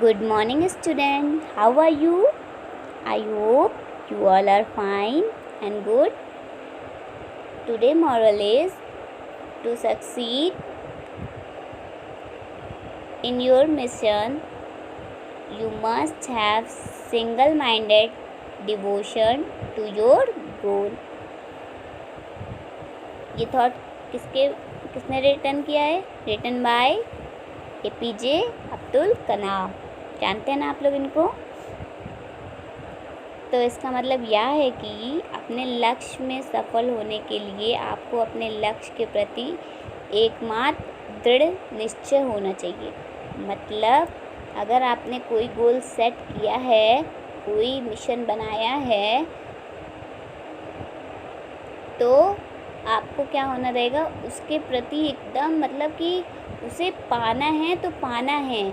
Good morning, student. How are you? I hope you all are fine and good. Today moral is to succeed in your mission, you must have single-minded devotion to your goal. ये thought किसने return किया है? Written by APJ Abdul Kalam. जानते हैं ना आप लोग इनको? तो इसका मतलब यह है कि अपने लक्ष्य में सफल होने के लिए आपको अपने लक्ष्य के प्रति एकमात्र दृढ़ निश्चय होना चाहिए। मतलब अगर आपने कोई गोल सेट किया है, कोई मिशन बनाया है, तो आपको क्या होना रहेगा? उसके प्रति एकदम मतलब कि उसे पाना है तो पाना है।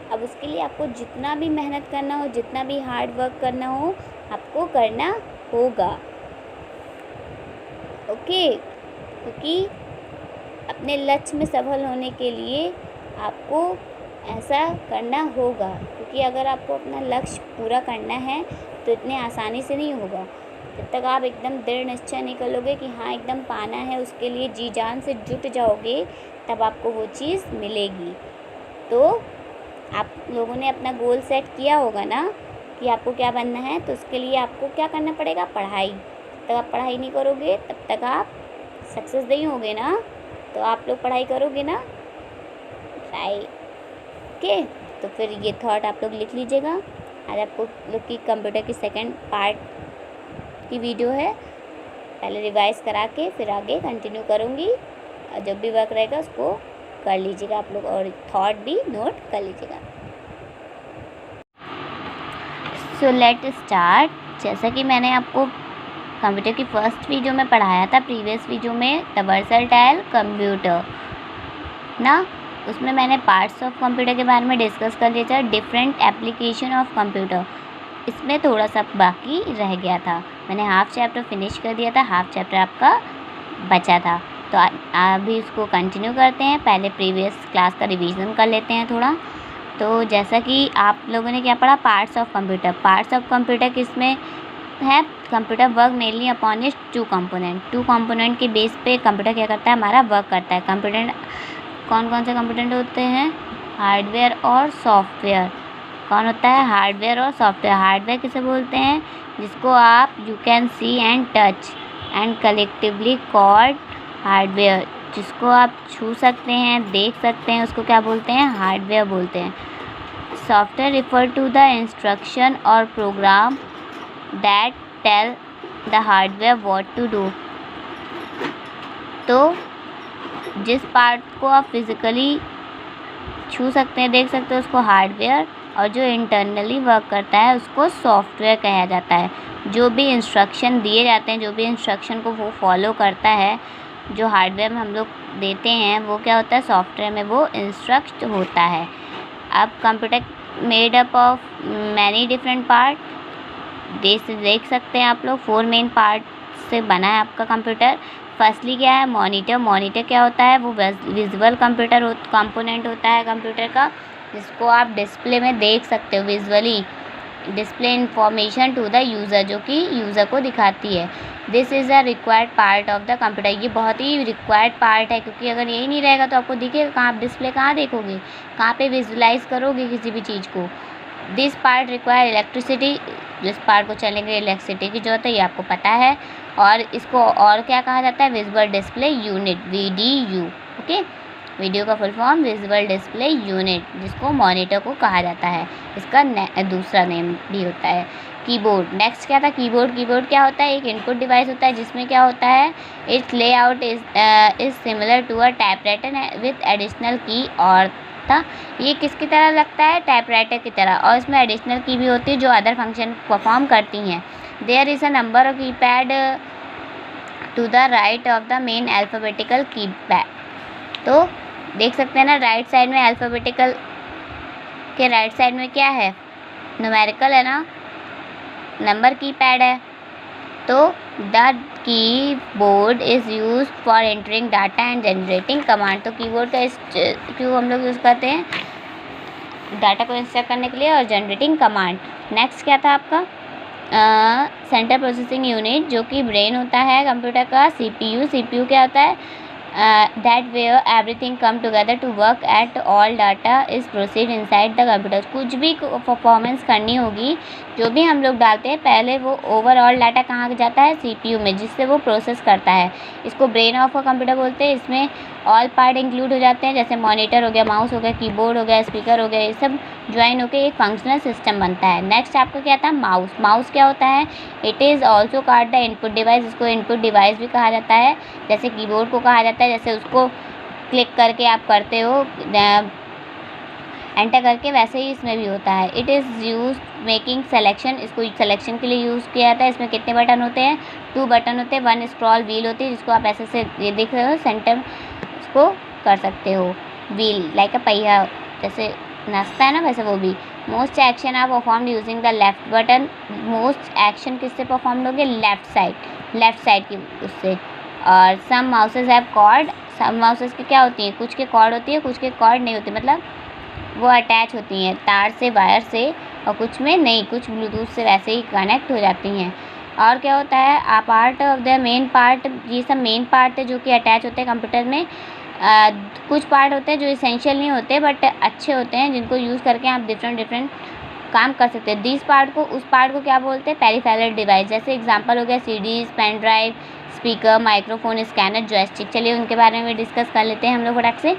अब उसके लिए आपको जितना भी मेहनत करना हो, जितना भी हार्ड वर्क करना हो, आपको करना होगा। ओके, क्योंकि अपने लक्ष्य में सफल होने के लिए आपको ऐसा करना होगा, क्योंकि अगर आपको अपना लक्ष्य पूरा करना है तो इतने आसानी से नहीं होगा। जब तक आप एकदम दृढ़ निश्चय नहीं कर लोगे कि हाँ एकदम पाना है, उसके लिए जी जान से जुट जाओगे, तब आपको वो चीज़ मिलेगी। तो आप लोगों ने अपना गोल सेट किया होगा ना कि आपको क्या बनना है, तो उसके लिए आपको क्या करना पड़ेगा? पढ़ाई। जब तक आप पढ़ाई नहीं करोगे तब तक आप सक्सेस नहीं होगे ना। तो आप लोग पढ़ाई करोगे ना? राइट। ओके, तो फिर ये थॉट आप लोग लिख लीजिएगा। आज आपको लोग की कंप्यूटर की सेकंड पार्ट की वीडियो है, पहले रिवाइज करा के फिर आगे कंटिन्यू करूँगी। और जब भी वर्क रहेगा उसको कर लीजिएगा आप लोग, और थॉट भी नोट कर लीजिएगा। So let start. जैसा कि मैंने आपको कंप्यूटर की फर्स्ट वीडियो में पढ़ाया था, प्रीवियस वीडियो में, द वर्सटाइल कंप्यूटर ना, उसमें मैंने पार्ट्स ऑफ कंप्यूटर के बारे में डिस्कस कर लिया था, डिफरेंट एप्लीकेशन ऑफ कंप्यूटर। इसमें थोड़ा सा बाकी रह गया था, मैंने हाफ चैप्टर फिनिश कर दिया था, हाफ चैप्टर आपका बचा था। तो अभी इसको कंटिन्यू करते हैं। पहले प्रीवियस क्लास का रिवीजन कर लेते हैं थोड़ा। तो जैसा कि आप लोगों ने क्या पढ़ा? Parts of computer. Parts of computer किसमें है? Computer work mainly upon its two component के बेस पे कंप्यूटर क्या करता है? हमारा वर्क करता है। कंप्यूटर कौन कौन से कंपोनेंट होते हैं? हार्डवेयर और सॉफ्टवेयर। कौन होता है? हार्डवेयर और सॉफ्टवेयर। हार्डवेयर किसे बोलते हैं? जिसको आप you can see and touch and collectively called hardware. जिसको आप छू सकते हैं, देख सकते हैं, उसको क्या बोलते हैं? हार्डवेयर बोलते हैं। Software refer to the instruction और program that tell the hardware what to do. तो जिस पार्ट को आप फिज़िकली छू सकते हैं, देख सकते हैं, उसको हार्डवेयर, और जो इंटरनली वर्क करता है उसको सॉफ्टवेयर कहा जाता है। जो भी इंस्ट्रक्शन दिए जाते हैं, जो भी इंस्ट्रक्शन को वो फॉलो करता है, जो हार्डवेयर में हम लोग देते हैं, वो क्या होता है? सॉफ्टवेयर में वो इंस्ट्रक्ट होता है। अब computer made up of many different part, देख सकते हैं आप लोग, 4 मेन पार्ट से बना है आपका कंप्यूटर। फर्स्टली क्या है? मॉनिटर। मॉनिटर क्या होता है? वो विजुअल कंपोनेंट होता है कंप्यूटर का, जिसको आप डिस्प्ले में देख सकते हो। Visually display information to the user, जो कि यूज़र को दिखाती है। This is a required part of the computer. ये बहुत ही रिक्वायर्ड पार्ट है, क्योंकि अगर यही नहीं रहेगा तो आपको दिखेगा कहाँ? आप डिस्प्ले कहाँ देखोगे? कहाँ पे विजुलाइज करोगे किसी भी चीज़ को? This part require electricity. जिस पार्ट को चलने के लिए इलेक्ट्रिसिटी की जरूरत है, ये आपको पता है। और इसको और क्या कहा जाता है? Visual display unit, VDU। Okay, video का full form visual display unit, जिसको मॉनिटर को कहा जाता है। इसका दूसरा नेम भी होता है कीबोर्ड। नेक्स्ट क्या था? कीबोर्ड। कीबोर्ड क्या होता है? एक इनपुट डिवाइस होता है, जिसमें क्या होता है? Its layout is similar to a typewriter with additional key. और था ये किसकी तरह लगता है? टाइपराइटर की तरह, और इसमें एडिशनल की भी होती है जो अदर फंक्शन परफॉर्म करती हैं। There is a number of keypad to the right of the main alphabetical keypad. तो देख सकते हैं ना, राइट साइड में अल्फ़ाबेटिकल के राइट साइड में क्या है? न्यूमेरिकल है ना, नंबर कीपैड है। तो the keyboard is use for entering data and generating command. तो कीबोर्ड का क्यों हम लोग यूज़ करते हैं? डाटा को इंस्ट्रक्ट करने के लिए, और जनरेटिंग कमांड। नेक्स्ट क्या था आपका सेंट्रल प्रोसेसिंग यूनिट, जो कि ब्रेन होता है कंप्यूटर का। सीपीयू, सीपीयू क्या होता है that where everything come together to work at all data is proceed inside the computer। कुछ भी परफॉर्मेंस करनी होगी, जो भी हम लोग डालते हैं, पहले वो ओवरऑल डाटा कहाँ जाता है, सीपीयू में, जिससे वो प्रोसेस करता है। इसको ब्रेन ऑफ का कंप्यूटर बोलते हैं। इसमें ऑल पार्ट इंक्लूड हो जाते हैं, जैसे मॉनिटर हो गया, माउस हो गया, कीबोर्ड हो गया, स्पीकर हो गया, ये सब ज्वाइन होकर एक फंक्शनल सिस्टम बनता है। नेक्स्ट आपका क्या था माउस। माउस क्या होता है, it is also called the input device. इसको इनपुट डिवाइस भी कहा जाता है, जैसे कीबोर्ड को कहा जाता है, जैसे उसको क्लिक करके आप करते हो एंटर करके, वैसे ही इसमें भी होता है। It is use making selection. इसको सिलेक्शन के लिए यूज़ किया जाता है। इसमें कितने बटन होते हैं, 2 बटन होते हैं। 1 स्क्रॉल व्हील होती है, जिसको आप ऐसे से ये देख रहे हो सेंटर, इसको कर सकते हो व्हील, लाइक अ पहिया, जैसे नाचता है ना वैसे वो भी। Most action are performed using the left button. Most action किससे परफॉर्म होंगे, लेफ्ट साइड की उससे। और सम माउसेज हैव कॉर्ड। सम माउसेज की क्या होती हैं, कुछ के कॉर्ड होती है, कुछ के कॉर्ड नहीं होती, मतलब वो अटैच होती हैं तार से, वायर से, और कुछ में नहीं, कुछ ब्लूटूथ से वैसे ही कनेक्ट हो जाती हैं। और क्या होता है a part of the main part, ये सब मेन पार्ट है जो कि अटैच होते हैं कंप्यूटर में। कुछ पार्ट होते हैं जो इसेंशियल नहीं होते बट अच्छे होते हैं, जिनको यूज़ करके आप डिफरेंट काम कर सकते हैं। दिस पार्ट को, उस पार्ट को क्या बोलते हैं, पेरिफेरल डिवाइस। जैसे एग्जांपल हो गया CDs, pen drive, speaker, microphone, scanner, joystick. चलिए उनके बारे में डिस्कस कर लेते हैं हम लोग फटाक से।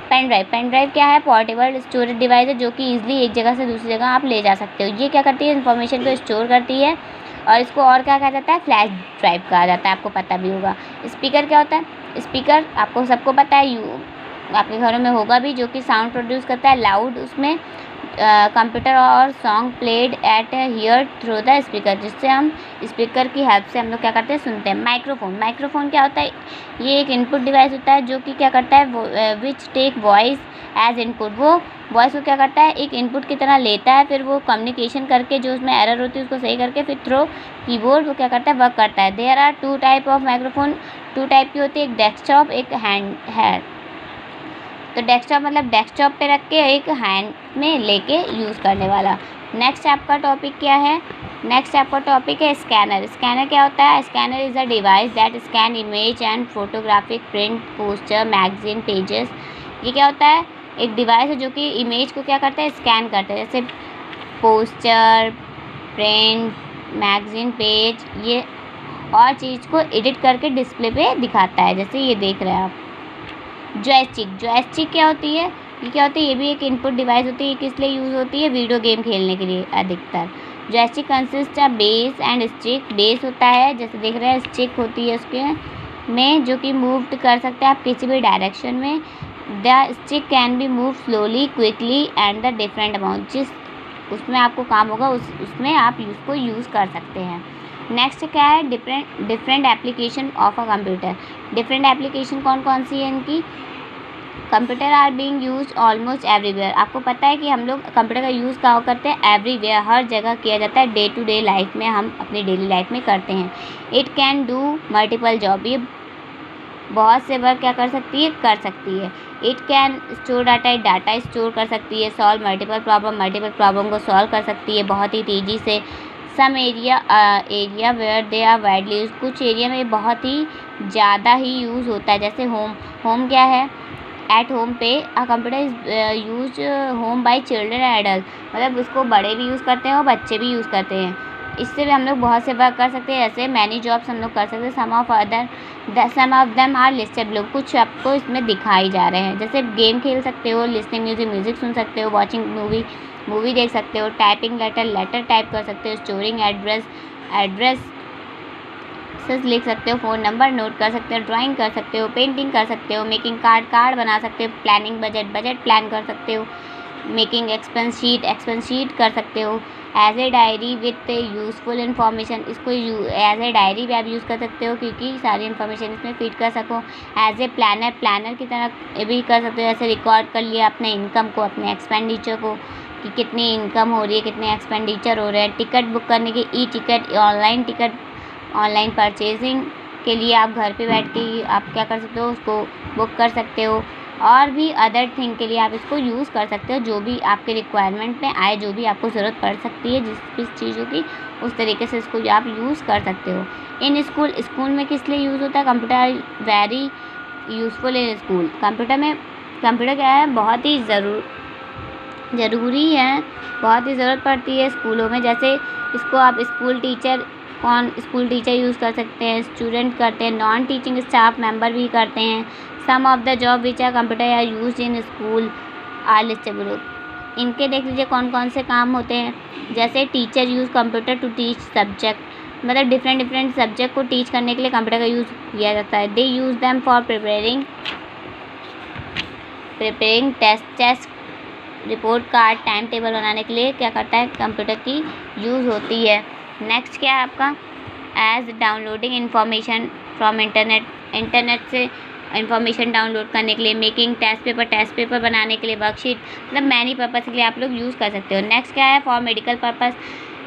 पेन ड्राइव क्या है, पोर्टेबल स्टोरेज डिवाइस है, जो कि ईजिली एक जगह से दूसरी जगह आप ले जा सकते हो। ये क्या करती है, इन्फॉर्मेशन को स्टोर करती है, और इसको और क्या कहा जाता है, फ्लैश ड्राइव कहा जाता है, आपको पता भी होगा। स्पीकर क्या होता है, स्पीकर आपको सबको पता है, आपके घरों में होगा भी, जो कि साउंड प्रोड्यूस करता है लाउड। उसमें कंप्यूटर और song played at here through the speaker, जिससे हम स्पीकर की हेल्प से हम लोग क्या करते हैं, सुनते हैं। माइक्रोफोन क्या होता है, ये एक इनपुट डिवाइस होता है, जो कि क्या करता है, which take voice as input. वो वॉइस को क्या करता है, एक इनपुट की तरह लेता है, फिर वो कम्युनिकेशन करके, जो उसमें एरर होती है उसको सही करके, फिर थ्रो कीबोर्ड वो क्या करता है, वर्क करता है। There are 2 type of microphone. 2 type की होती है, एक डेस्कटॉप, एक हैंड है। तो डेस्कटॉप मतलब डेस्कटॉप पे रख के, एक हैंड में लेके यूज़ करने वाला। नेक्स्ट आपका टॉपिक क्या है, नेक्स्ट आपका टॉपिक है स्कैनर। स्कैनर क्या होता है, scanner is a device that scan image and photographic print, poster, magazine, pages. ये क्या होता है, एक डिवाइस है जो कि इमेज को क्या करता है, स्कैन करता है, जैसे पोस्टर, प्रिंट, मैगजीन, पेज, ये और चीज़ को एडिट करके डिस्प्ले पे दिखाता है, जैसे ये देख रहे हैं आप। जॉयस्टिक क्या होती है, ये क्या होती है, ये भी एक इनपुट डिवाइस होती है। ये किस लिए यूज़ होती है, वीडियो गेम खेलने के लिए अधिकतर। Joystick consist of base and stick. Base होता है, जैसे देख रहे हैं, स्टिक होती है उसके में, जो कि मूव कर सकते हैं आप किसी भी डायरेक्शन में। The stick can be move slowly, quickly and the different amount. जिस उसमें आपको काम होगा उसमें आप उसको यूज़ कर सकते हैं। नेक्स्ट क्या है, different application of a computer. Different application कौन कौन सी है इनकी, computer are being use almost everywhere. आपको पता है कि हम लोग कंप्यूटर का यूज़ कहाँ करते हैं, एवरीवेयर, हर जगह किया जाता है। डे टू डे लाइफ में हम अपनी डेली लाइफ में करते हैं। It can do multiple job, ये बहुत से वर्क क्या कर सकती है, it can store data store कर सकती है। सॉल्व मल्टीपल प्रॉब्लम को सॉल्व कर सकती है बहुत ही तेज़ी से। Some area where they are widely use, कुछ एरिया में बहुत ही ज़्यादा ही यूज़ होता है, जैसे होम क्या है, एट होम पे a computer is use home bye children and adult, मतलब उसको बड़े भी यूज़ करते हैं और बच्चे भी यूज़ करते हैं। इससे भी हम लोग बहुत से वर्क कर सकते हैं, ऐसे मैनी जॉब्स हम लोग कर सकते हैं। Some of them are listed, लोग कुछ आपको इसमें दिखाई जा रहे हैं, जैसे गेम खेल सकते हो, लिसनिंग म्यूज़िक सुन सकते हो, वॉचिंग मूवी देख सकते हो, टाइपिंग लेटर टाइप कर सकते हो, स्टोरिंग एड्रेस लिख सकते हो, फ़ोन नंबर नोट कर सकते हो, ड्राइंग कर सकते हो, पेंटिंग कर सकते हो, मेकिंग कार्ड बना सकते हो, प्लानिंग बजट प्लान कर सकते हो, मेकिंग एक्सपेंस शीट कर सकते हो। As a diary with useful information, इसको एज ए डायरी भी आप यूज़ कर सकते हो, क्योंकि सारी इन्फॉर्मेशन इसमें फीड कर सको। एज ए प्लानर की तरह भी कर सकते हो, जैसे रिकॉर्ड कर लिया अपने इनकम को, अपने एक्सपेंडिचर को, कि कितनी इनकम हो रही है, कितने एक्सपेंडिचर हो रहे हैं। टिकट बुक करने की ई टिकट, ऑनलाइन परचेजिंग के लिए आप घर पे बैठ के ही आप क्या कर सकते हो, उसको बुक कर सकते हो। और भी अदर थिंग के लिए आप इसको यूज़ कर सकते हो, जो भी आपके रिक्वायरमेंट में आए, जो भी आपको ज़रूरत पड़ सकती है जिस चीज़ों की, उस तरीके से इसको आप यूज़ कर सकते हो। इन स्कूल में किस लिए यूज़ होता है? Computer very useful in school. Computer क्या है, बहुत ही ज़रूरी है, बहुत ही ज़रूरत पड़ती है स्कूलों में। जैसे इसको आप स्कूल टीचर यूज़ कर सकते हैं, स्टूडेंट करते हैं, नॉन टीचिंग स्टाफ मेंबर भी करते हैं। Some of the job which are computer are use in school are listable. इनके देख लीजिए कौन कौन से काम होते हैं। जैसे teacher use computer to teach subject, मतलब डिफरेंट सब्जेक्ट को टीच करने के लिए कंप्यूटर का यूज़ किया जाता है। They use them for preparing test report card, time table बनाने के लिए क्या करता है, कंप्यूटर की यूज़ होती है। नेक्स्ट क्या है आपका, as downloading information from internet से इंफॉर्मेशन डाउनलोड करने के लिए, मेकिंग टेस्ट पेपर बनाने के लिए, वर्कशीट, मतलब मैनी पर्पज़ के लिए आप लोग यूज़ कर सकते हो। नेक्स्ट क्या है, फॉर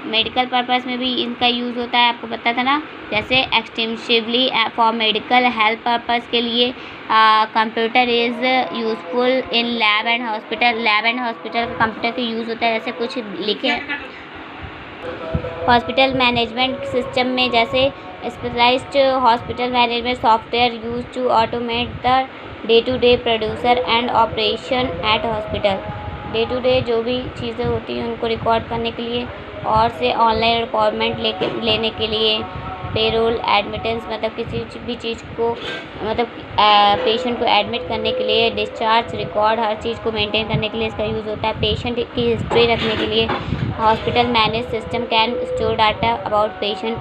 मेडिकल पर्पस में भी इनका यूज़ होता है, आपको पता था ना। जैसे extensively for medical health purpose के लिए computer is useful in lab and hospital computer का यूज़ होता है। जैसे कुछ लिखे हॉस्पिटल मैनेजमेंट सिस्टम में, जैसे specialized hospital management software use to automate the day to day producer and operation at hospital. Day to day जो भी चीज़ें होती हैं उनको रिकॉर्ड करने के लिए, और से ऑनलाइन रिक्वायरमेंट लेने के लिए, पेरोल एडमिटेंस, मतलब किसी भी चीज़ को, मतलब पेशेंट को एडमिट करने के लिए, डिस्चार्ज रिकॉर्ड, हर चीज़ को मेंटेन करने के लिए इसका यूज़ होता है। पेशेंट की हिस्ट्री रखने के लिए hospital manage system can store data about patient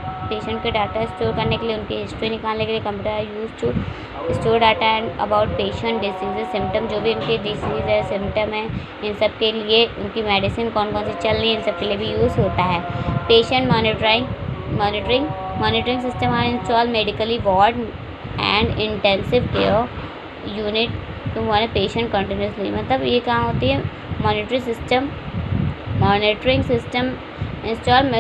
के डाटा स्टोर करने के लिए, उनकी हिस्ट्री निकालने के लिए computer use to store data and about patient disease symptom, जो भी उनके डिसीज़ है, सिम्टम है, इन सब के लिए, उनकी मेडिसिन कौन कौन सी चल रही है, इन सब के लिए भी यूज़ होता है। Patient monitoring system are install medically ward and intensive care unit to monitor patient continuously. मतलब ये कहाँ होती है, monitoring system install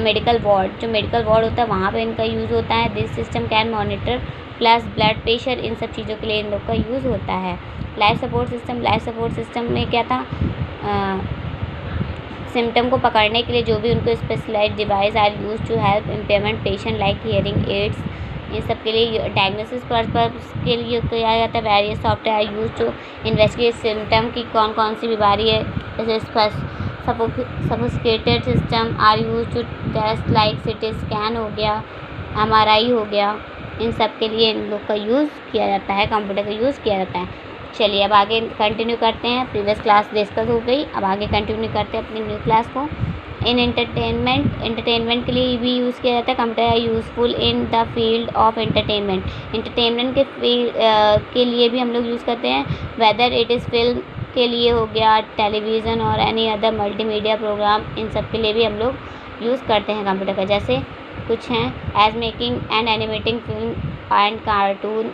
medical ward, जो मेडिकल वार्ड होता है वहाँ पे इनका यूज़ होता है। This system can monitor plus blood pressure, इन सब चीज़ों के लिए इन लोग का यूज़ होता है। लाइफ सपोर्ट सिस्टम में क्या था, सिम्टम को पकड़ने के लिए जो भी उनको specialised device are use to help impairment patient like hearing aids, इन सब के लिए डायग्नोसिस पर्पस के लिए किया जाता है। Various software are use to investigate symptom की कौन कौन सी बीमारी है। जैसे sophisticated system are use to test like CT scan हो गया, MRI हो गया, इन सब के लिए इन लोग का यूज़ किया जाता है, कंप्यूटर का यूज़ किया जाता है। चलिए अब आगे कंटिन्यू करते हैं। प्रीवियस क्लास डिस्कस हो गई, अब आगे कंटिन्यू करते हैं अपनी न्यू क्लास को। इन एंटरटेनमेंट के लिए भी यूज़ किया जाता है। Computer useful in the field of entertainment के फील्ड के लिए भी हम लोग यूज़ करते हैं। वेदर इट इज़ फिल्म के लिए हो गया, टेलीविज़न और एनी अदर मल्टीमीडिया प्रोग्राम, इन सब के लिए भी हम लोग यूज़ करते हैं कंप्यूटर का। जैसे कुछ हैं, as making and animating film and cartoon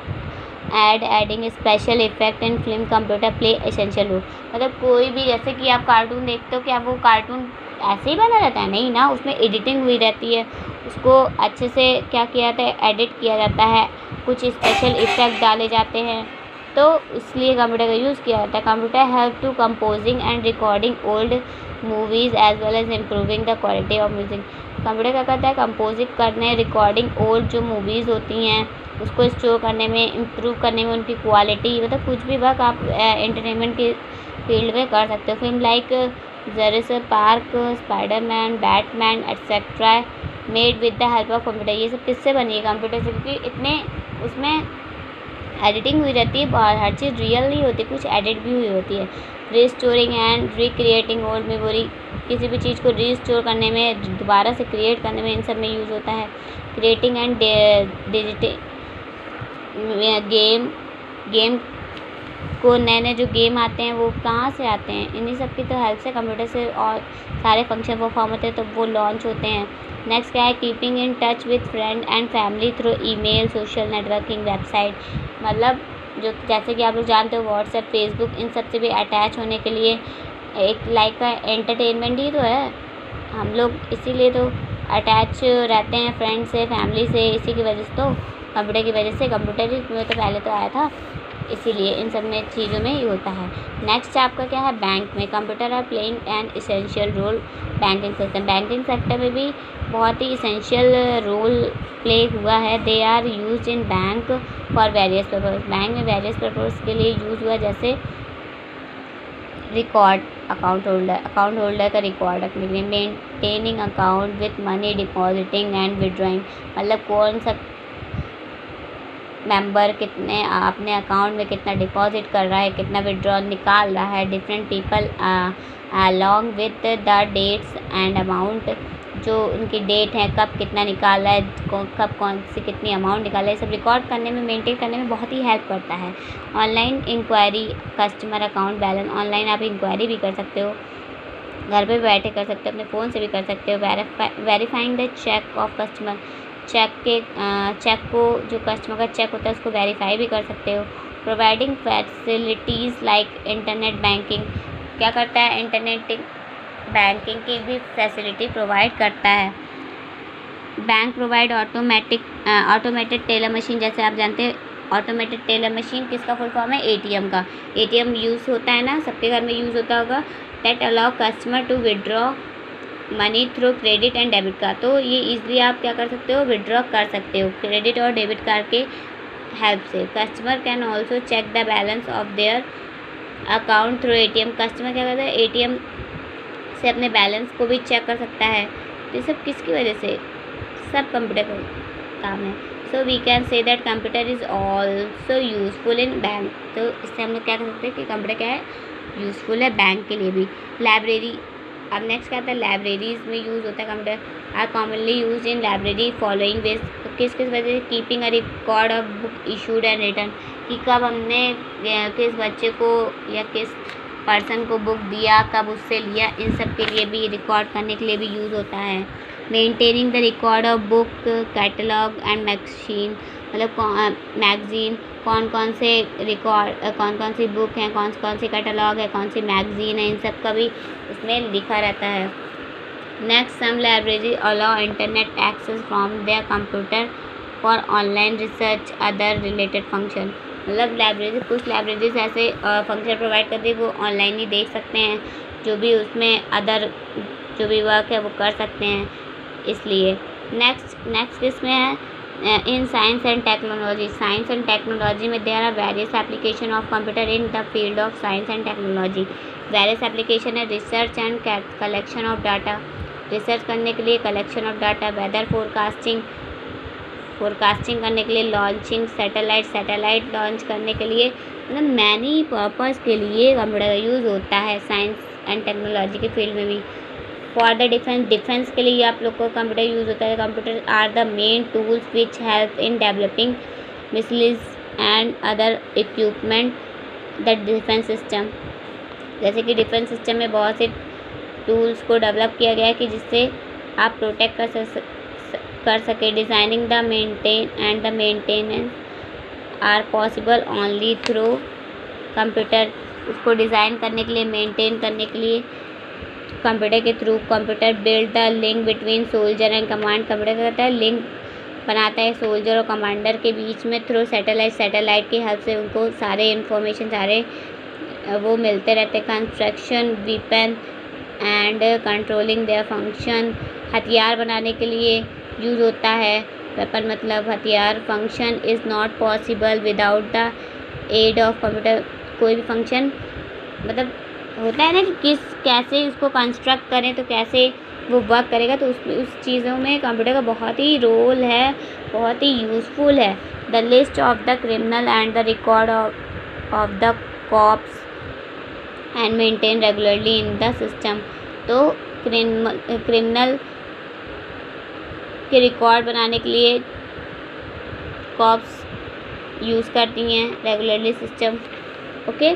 adding special effect in film, computer play essential role. मतलब कोई भी, जैसे कि आप कार्टून देखते हो, क्या वो कार्टून ऐसे ही बना रहता है? नहीं ना, उसमें एडिटिंग हुई रहती है, उसको अच्छे से क्या किया जाता है, एडिट किया जाता है, कुछ स्पेशल इफेक्ट डाले जाते हैं, तो इसलिए कंप्यूटर का यूज़ किया जाता है। Computer help to composing and recording old movies as well as improving the quality of music. Computer क्या करता है, कंपोजिंग करने, रिकॉर्डिंग ओल्ड जो मूवीज़ होती हैं उसको स्टोर करने में, इम्प्रूव करने में उनकी क्वालिटी, मतलब कुछ भी वर्क आप एंटरटेनमेंट के फील्ड में कर सकते हो। Film like Jurassic Park, Spiderman, Batman etcetera made with the help of computer. ये सब किससे बनी है, कंप्यूटर से, क्योंकि इतने उसमें एडिटिंग हुई रहती है, हर चीज़ रियल नहीं होती, कुछ एडिट भी हुई होती है। Restoring and recreating old memory, किसी भी चीज़ को रीस्टोर करने में, दोबारा से क्रिएट करने में, इन सब में यूज़ होता है। क्रिएटिंग एंड डिजिटल गेम को, नए जो गेम आते हैं वो कहाँ से आते हैं, इन्हीं सब की तो हेल्प से, कंप्यूटर से और सारे फंक्शन परफॉर्म होते हैं, तो वो लॉन्च होते हैं। नेक्स्ट क्या है, keeping in touch with friend and family through email, social networking, website. मतलब जो, जैसे कि आप लोग जानते हो व्हाट्सएप, फेसबुक, इन सब से भी अटैच होने के लिए एक लाइक का एंटरटेनमेंट ही तो है। हम लोग इसीलिए तो अटैच रहते हैं फ्रेंड से, फैमिली से, इसी की वजह से, तो कंप्यूटर की वजह से। कंप्यूटर ही में तो पहले तो आया था, इसीलिए इन सब में चीज़ों में ये होता है। नेक्स्ट आपका क्या है, बैंक में computer are playing an essential role banking system. Banking sector में भी बहुत ही इसेंशियल रोल प्ले हुआ है। They are use in bank for various purpose. Bank में वेरियस पर्पज के लिए यूज़ हुआ, जैसे रिकॉर्ड अकाउंट होल्डर का रिकॉर्ड रखने के लिए, maintaining account with money depositing and withdrawing, मतलब कौन सा मेंबर कितने अपने अकाउंट में कितना डिपॉजिट कर रहा है, कितना विड्रॉ निकाल रहा है, different people along with the dates and amount, जो उनकी डेट है, कब कितना निकाल रहा है, कब कौन सी कितनी अमाउंट निकाला है, सब रिकॉर्ड करने में, मेंटेन करने में बहुत ही हेल्प करता है। Online enquiry customer account balance, online आप इंक्वायरी भी कर सकते हो, घर पे बैठे कर सकते हो, अपने फ़ोन से भी कर सकते हो। Verifying the cheque of customer, cheque को, जो कस्टमर का चेक होता है उसको वेरीफाई भी कर सकते हो। Providing facilities like internet banking, क्या करता है, इंटरनेट बैंकिंग की भी फैसिलिटी प्रोवाइड करता है। Bank provide automated teller machine, जैसे आप जानते हैं ऑटोमेटेड टेलर मशीन किसका फुल फॉर्म है, एटीएम का। एटीएम यूज़ होता है ना, सबके घर में यूज़ होता होगा। That allow customer to withdraw money through credit and debit card, तो ये ईज़िली आप क्या कर सकते हो, विड्रॉ कर सकते हो क्रेडिट और डेबिट कार्ड के हेल्प से। Customer can also check the balance of their account through ATM, customer क्या करता है, एटीएम से अपने बैलेंस को भी चेक कर सकता है। तो ये सब किसकी वजह से, सब कंप्यूटर का काम है। So we can say that computer is also useful in bank, तो इससे हम लोग क्या कर सकते हैं कि कंप्यूटर क्या है, यूज़फुल है बैंक के लिए भी। लाइब्रेरी, अब नेक्स्ट क्या आता है, लाइब्रेरीज़ में यूज़ होता है computer. Are commonly use in library following ways, किस वजह से, keeping a record of book issued and return, कि कब हमने किस बच्चे को या किस पर्सन को बुक दिया, कब उससे लिया, इन सब के लिए भी, रिकॉर्ड करने के लिए भी यूज़ होता है। Maintaining the record of book catalogue and magazine, मतलब मैगज़ीन, कौन कौन से रिकॉर्ड, कौन कौन सी बुक हैं, कौन कौन सी कैटलॉग है, कौन सी मैगज़ीन है, इन सब का भी इसमें लिखा रहता है। Next, some library allow internet access from their computer for online research other related function, मतलब लाइब्रेरी, कुछ लाइब्रेरीज ऐसे फंक्शन प्रोवाइड करती है, वो ऑनलाइन ही देख सकते हैं, जो भी उसमें अदर जो भी वर्क है वो कर सकते हैं, इसलिए। नेक्स्ट इसमें है in science and technology, science and technology में there are various application of computer in the field of science and technology. Various application है, research and collection of data, research करने के लिए, collection of data, weather forecasting करने के लिए, launching satellite launch करने के लिए, मतलब मैनी पर्पज़ के लिए कंप्यूटर का यूज़ होता है साइंस एंड टेक्नोलॉजी के फील्ड में भी। फॉर द डिफेंस के लिए आप लोग को कंप्यूटर यूज़ होता है। Computer are the main tools which help in developing missiles and other equipment the defence system, जैसे कि डिफेंस सिस्टम में बहुत से टूल्स को डेवलप किया गया है कि जिससे आप प्रोटेक्ट कर सके। Designing the maintenance are possible only through computer, उसको डिज़ाइन करने के लिए, मेंटेन करने के लिए कंप्यूटर के थ्रू। Computer build the link between soldier and command, computer क्या करता है, लिंक बनाता है सोल्जर और कमांडर के बीच में थ्रू सैटेलाइट की हेल्प से उनको सारे इन्फॉर्मेशन, सारे वो मिलते रहते हैं। Construction weapon and controlling their function, हथियार बनाने के लिए यूज़ होता है। वेपन मतलब हथियार। Function is not possible without the aid of computer, कोई भी फंक्शन मतलब होता है ना कि कैसे उसको कंस्ट्रक्ट करें, तो कैसे वो वर्क करेगा, तो उस चीज़ों में कंप्यूटर का बहुत ही रोल है, बहुत ही यूज़फुल है। The list of the criminal and the record of the cops and maintain regularly in the system, तो क्रिमिनल के रिकॉर्ड बनाने के लिए कॉप्स यूज़ करती हैं regularly system. Okay,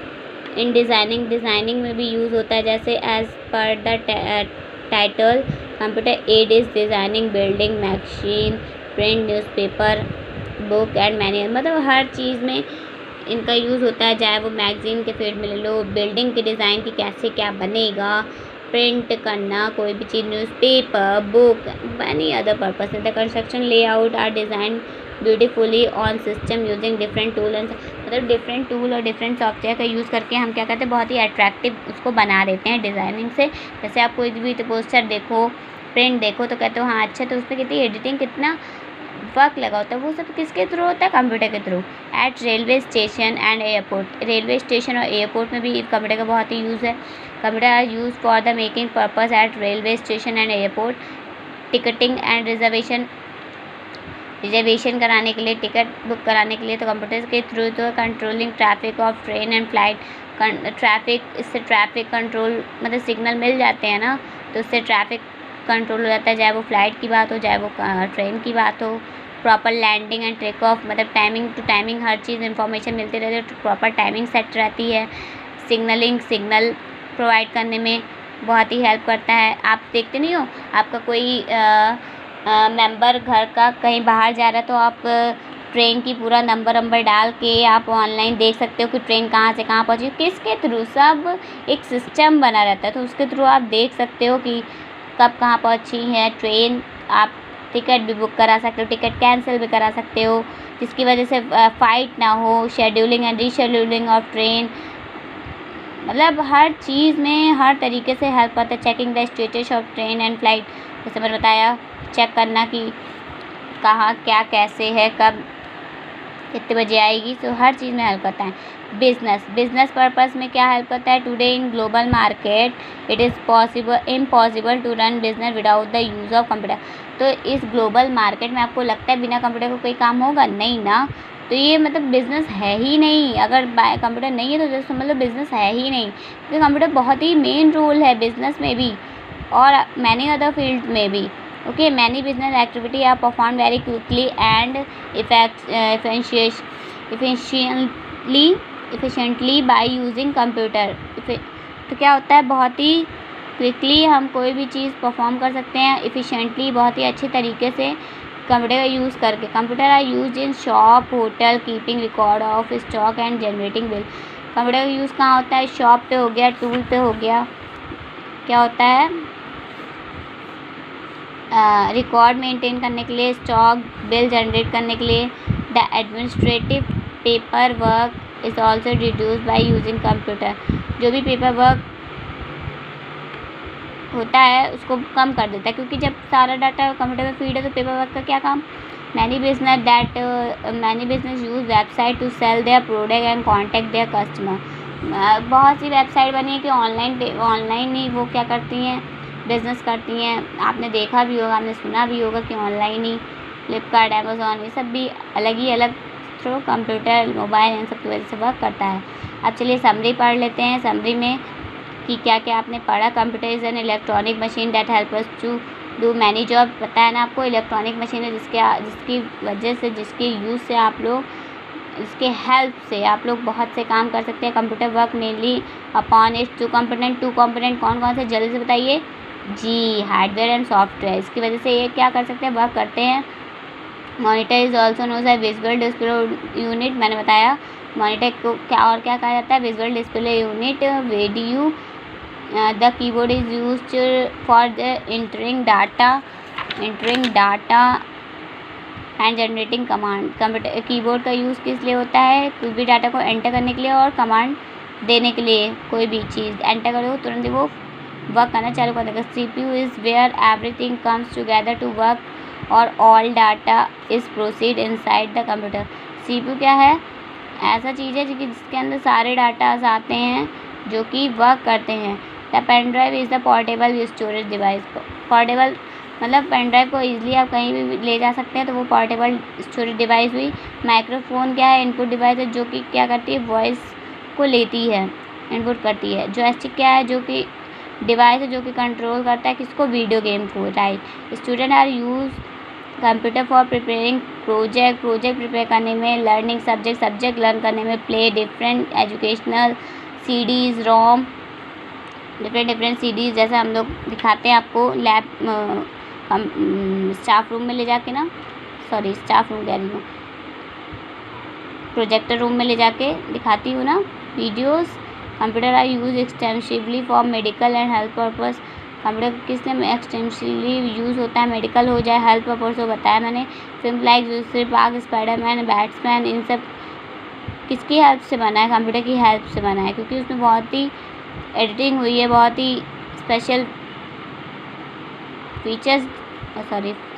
in designing में भी यूज़ होता है, जैसे as per the title computer aid is designing building machine, print, newspaper, book and manual, मतलब हर चीज़ में इनका यूज़ होता है। चाहे वो मैगज़ीन के फील्ड में ले लो, बिल्डिंग के डिज़ाइन की कैसे क्या बनेगा, प्रिंट करना कोई भी चीज़, newspaper, book, any other purpose. The construction layout are design beautifully on system using different tool and, मतलब डिफरेंट टूल और डिफरेंट सॉफ्टवेयर का यूज़ करके हम क्या करते हैं, बहुत ही अट्रैक्टिव उसको बना देते हैं डिज़ाइनिंग से। जैसे आप कोई भी पोस्टर देखो, प्रिंट देखो तो कहते हो हाँ अच्छा, तो उसमें कितनी एडिटिंग, कितना वर्क लगा होता है, वो सब किसके थ्रू होता है, कंप्यूटर के through. At railway station and airport, railway station और एयरपोर्ट में भी कंप्यूटर का बहुत ही यूज़ है। Computer are use for the making purpose at railway station and airport. Ticketing and reservation कराने के लिए, टिकट बुक कराने के लिए तो कंप्यूटर के थ्रू। तो controlling traffic of train and flight, traffic, इससे ट्रैफिक कंट्रोल, मतलब सिग्नल मिल जाते हैं ना, तो उससे ट्रैफिक कंट्रोल हो जाता है, चाहे वो फ्लाइट की बात हो, चाहे वो ट्रेन की बात हो। Proper landing and take off, मतलब टाइमिंग टू टाइमिंग हर चीज़ इन्फॉर्मेशन मिलती रहती है, तो प्रॉपर टाइमिंग सेट रहती है। सिग्नल प्रोवाइड करने में बहुत ही हेल्प करता है। आप देखते नहीं हो, आपका कोई मेंबर घर का कहीं बाहर जा रहा है, तो आप ट्रेन की पूरा नंबर डाल के आप ऑनलाइन देख सकते हो कि ट्रेन कहाँ से कहाँ पहुँची, किसके थ्रू, सब एक सिस्टम बना रहता है, तो उसके थ्रू आप देख सकते हो कि कब कहाँ पहुँची है ट्रेन। आप टिकट भी बुक करा सकते हो, टिकट कैंसिल भी करा सकते हो, जिसकी वजह से फ़ाइट ना हो। Scheduling and rescheduling of train, मतलब हर चीज़ में हर तरीके से हेल्प करता है। Checking the status of train and flight, जैसे मैंने बताया, चेक करना कि कहाँ क्या कैसे है, कब कितने बजे आएगी, तो हर चीज़ में हेल्प करता है। बिजनेस पर्पस में क्या हेल्प करता है, today in global market it is impossible to run business without the use of computer. तो इस ग्लोबल मार्केट में आपको लगता है बिना कंप्यूटर को कोई काम होगा, नहीं ना, तो ये मतलब बिज़नेस है ही नहीं। अगर कंप्यूटर नहीं है तो जैसे समझ लो बिज़नेस है ही नहीं, क्योंकि कंप्यूटर बहुत ही मेन रोल है बिज़नेस में भी और मैनी अदर फील्ड में भी। Okay, many business activity are perform very quickly and efficiently by using computer. तो क्या होता है, बहुत ही क्विकली हम कोई भी चीज़ परफॉर्म कर सकते हैं, इफ़िशिएंटली, बहुत ही अच्छे तरीके से कंप्यूटर का यूज़ करके। Computer are use in shop, hotel, keeping record of stock and generating bill. Computer का यूज़ कहाँ होता है, शॉप पे हो गया, टूल पे हो गया, क्या होता है, रिकॉर्ड मेंटेन करने के लिए, स्टॉक बिल जनरेट करने के लिए। The administrative paper work is also reduce by using computer. जो भी पेपर वर्क होता है उसको कम कर देता है, क्योंकि जब सारा डाटा कंप्यूटर में फीड है तो पेपर वर्क का क्या काम। Many business use website to sell their product and contact their customer. बहुत सी वेबसाइट बनी है कि ऑनलाइन ही वो क्या करती हैं, बिज़नेस करती हैं। आपने देखा भी होगा, आपने सुना भी होगा कि ऑनलाइन ही फ्लिपकार्ट, अमेज़ॉन, ये सब भी अलग थ्रू कंप्यूटर, मोबाइल, इन सब की वजह से वर्क करता है। अब चलिए समरी पढ़ लेते हैं। समरी में कि क्या क्या आपने पढ़ा। Computer is an electronic machine that help us to do many job. पता है ना आपको, इलेक्ट्रॉनिक मशीन है जिसकी वजह से, जिसके यूज़ से आप लोग, इसके हेल्प से आप लोग बहुत से काम कर सकते हैं। Computer work mainly upon its two component कौन कौन से, जल्दी से बताइए जी, हार्डवेयर एंड सॉफ्टवेयर। इसकी वजह से ये क्या कर सकते हैं, वर्क करते हैं। Monitor is also known as visual display unit, मैंने बताया मॉनिटर को क्या और क्या कहा जाता है, visual display unit. Video, the keyboard is used for the entering data and generating command. Computer keyboard का यूज़ किस लिए होता है, कोई भी डाटा को एंटर करने के लिए और कमांड देने के लिए। कोई भी चीज़ एंटर करो तुरंत ही वो वर्क करना चालू कर देगा। CPU is where everything comes together to work और all data is proceed inside the computer. CPU क्या है, ऐसा चीज़ है जिसके अंदर सारे डाटाज आते हैं जो कि वर्क करते हैं। The pen drive is the portable storage device. Portable मतलब पेन ड्राइव को ईजिली आप कहीं भी ले जा सकते हैं, तो वो पोर्टेबल स्टोरेज डिवाइस हुई। माइक्रोफोन क्या है, इनपुट डिवाइस है जो कि क्या करती है, वॉइस को लेती है, इनपुट करती है। जॉयस्टिक क्या है, जो कि डिवाइस है जो कि कंट्रोल करता है किसको, वीडियो गेम को, right. Student are use computer for preparing project prepare करने में, लर्निंग सब्जेक्ट लर्न करने में, play different educational CDs ROM, different CDs, जैसे हम लोग दिखाते हैं आपको लैब स्टाफ रूम में ले जाके ना, स्टाफ रूम कह रही हूँ, प्रोजेक्टर रूम में ले जाके दिखाती हूँ ना videos. Computer are use extensively for medical and health purpose. Computer किस लिए एक्सटेंसिवली यूज़ होता है, मेडिकल हो जाए, हेल्थ पर्पस हो, बताया मैंने। Film like Jurassic Park, Spiderman, batsman, इन सब किसकी हेल्प से बना है? कंप्यूटर की हेल्प से बना है, क्योंकि उसमें बहुत ही एडिटिंग हुई है, बहुत ही स्पेशल फीचर्स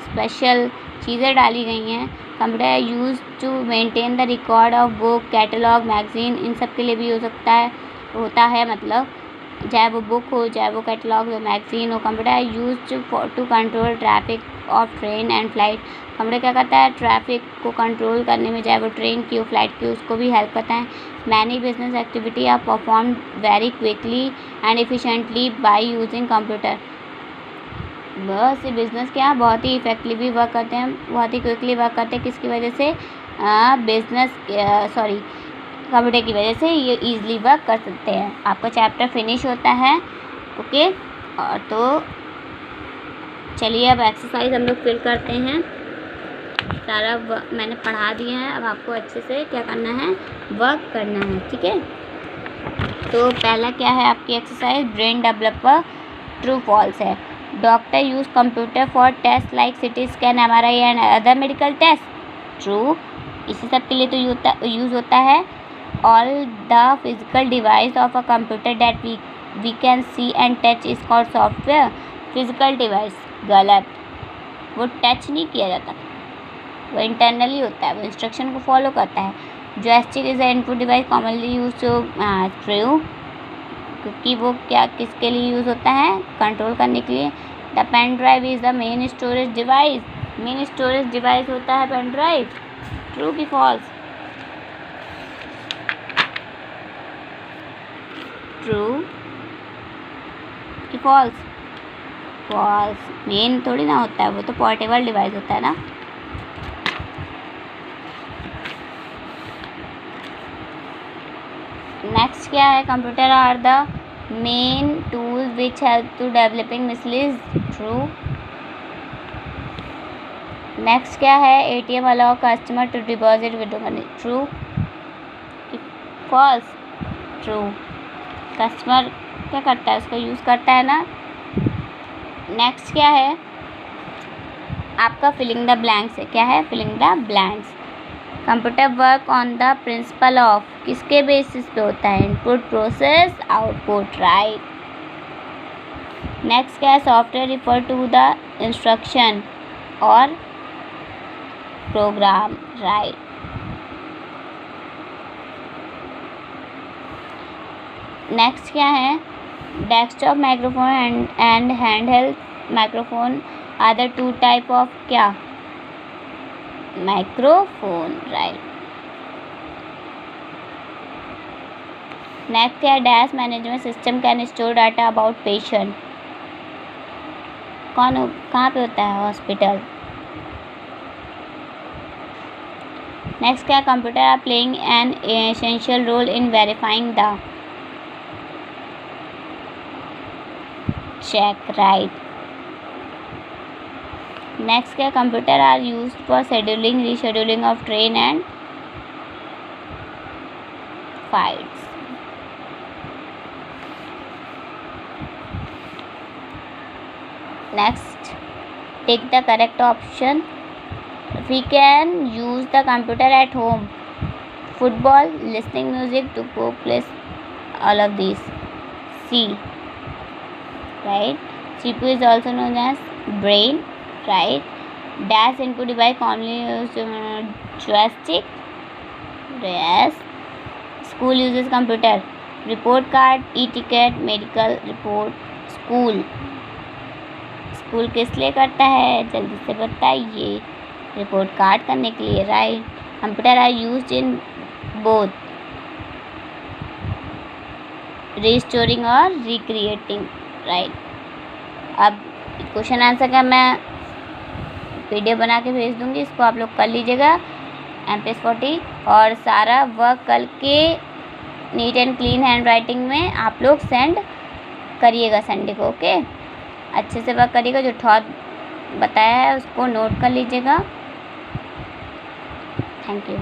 स्पेशल चीज़ें डाली गई हैं। Computer use to maintain the record of book, catalogue, magazine, इन सब के लिए भी होता है मतलब चाहे वो बुक हो, चाहे वो कैटलॉग हो, मैगजीन हो। Computer use to control traffic of train and flight. Computer क्या करता है? ट्रैफिक को कंट्रोल करने में, चाहे वो ट्रेन की हो, फ्लाइट की हो, उसको भी हेल्प करता है। Many business activity are perform very quickly and efficiently by using computer. बहुत से बिजनेस क्या बहुत ही इफेक्टिवली वर्क करते हैं, बहुत ही क्विकली वर्क करते हैं। किसकी वजह से? कंप्यूटर की वजह से ये ईजिली वर्क कर सकते हैं। आपका चैप्टर फिनिश होता है। ओके, और तो चलिए अब एक्सरसाइज हम लोग फिल करते हैं। सारा मैंने पढ़ा दिया है, अब आपको अच्छे से क्या करना है? वर्क करना है। ठीक है, तो पहला क्या है आपकी exercise? Brain developer, true false है। Doctor use computer for test like CT scan, MRI and other medical test. True, इसी सब के लिए तो यूज़ होता है। All the physical device of a computer that we can see and touch is called software. Physical device गलत, वो touch नहीं किया जाता, वो इंटरनली होता है, वो इंस्ट्रक्शन को फॉलो करता है। Joystick is the input device commonly use to. True, क्योंकि वो क्या किसके लिए यूज़ होता है? कंट्रोल करने के लिए। The pen drive is the main storage device. Main storage device होता है पेन ड्राइव। ट्रू की फॉल्स? ट्रू की फॉल्स? फॉल्स, मेन थोड़ी ना होता है, वो तो पोर्टेबल डिवाइस होता है ना। नेक्स्ट क्या है? Computer are the main tool which help to developing missiles. True. Next क्या है? ATM allow customer to deposit withdraw money. True false? True, customer क्या करता है? उसको यूज़ करता है ना। नेक्स्ट क्या है आपका? फिलिंग द ब्लैंक्स है। क्या है? Filling the blanks. Computer work on the principle of, किसके बेसिस पे होता है? Input process output, right. Next क्या है? Software refer to the instruction और प्रोग्राम, राइट। नेक्स्ट क्या है? Desktop microphone and handheld microphone are the two type of क्या? Microphone, right. नेक्स्ट क्या? Dash management system can store data about patient. कहाँ पे होता है? हॉस्पिटल। नेक्स्ट क्या? Computer are playing an essential role in verifying the cheque, right. Next क्या? Computer are used for scheduling, rescheduling of train and flights. Next, take the correct option. We can use the computer at home. Football, listening music, to go place, all of these. C, right. CPU is also known as brain, right. Dash input device commonly used joystick. Yes. School uses computer. Report card, e-ticket, medical report. School किस लिए करता है? जल्दी से बताइए। Report card करने के लिए, right. Computer are used in both restoring और रिक्रिएटिंग, राइट। अब क्वेश्चन आंसर का मैं वीडियो बना के भेज दूंगी, इसको आप लोग कर लीजिएगा MPS 40, और सारा वर्क करके neat and clean hand writing में आप लोग सेंड करिएगा संडे को। ओके, अच्छे से वर्क करिएगा। जो थॉट बताया है उसको नोट कर लीजिएगा। Thank you.